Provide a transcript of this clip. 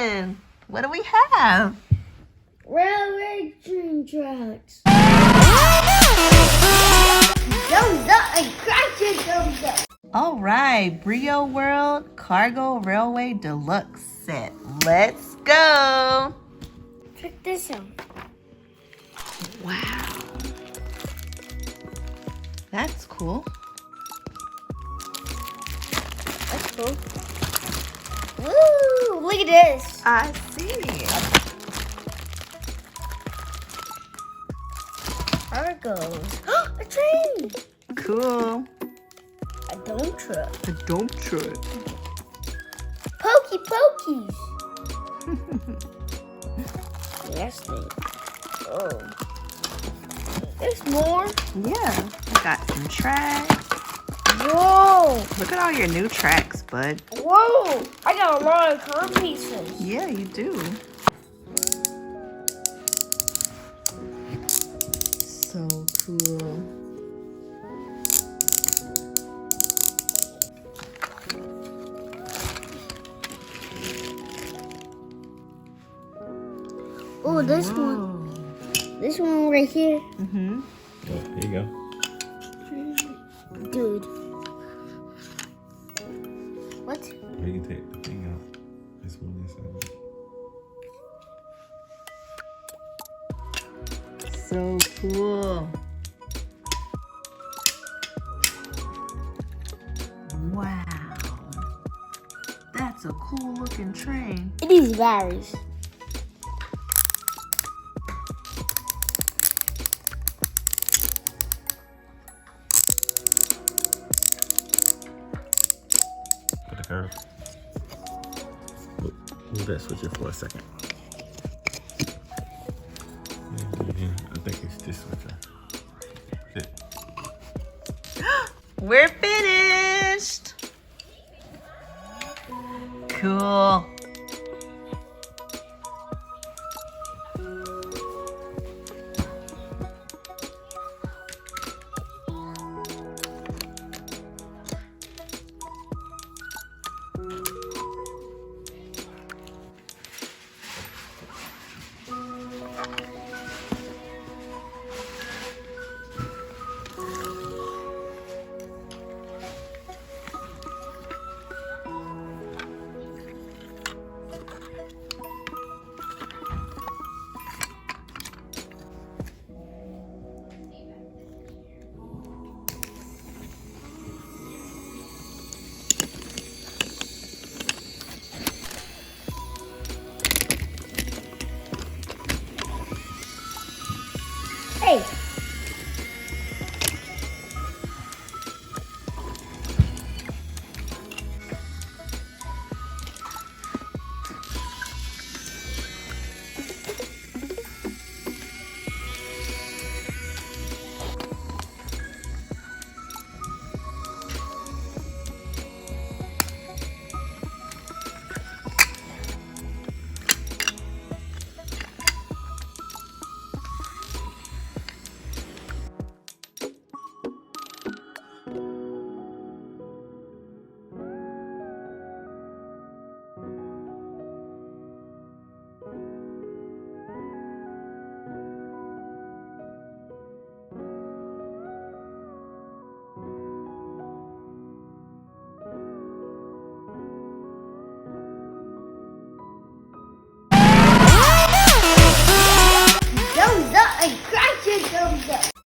open. What do we have? Railway train tracks. Thumbs up and crack your thumbs up. All right, BRIO World Cargo Railway Deluxe set. Let's go. Check this out. Wow. That's cool. That's cool. Woo! Look at this. I see. Cargoes. A train. Cool. A dump truck. A dump truck. Pokey pokies. Yes, thing. Oh. There's more. Yeah. Got some tracks. Whoa. Look at all your new tracks, bud. Whoa. I got a lot of car pieces. Yeah, you do. So cool. Oh, this one. This one right here. Mm-hmm. Oh, here you go. Dude. What? Or you can take the thing out. This one inside. So cool. Wow. That's a cool looking train. It is varies. For the curve. Move that switcher for a second. Yeah, I think it's this switcher. That's it. We're finished. Cool.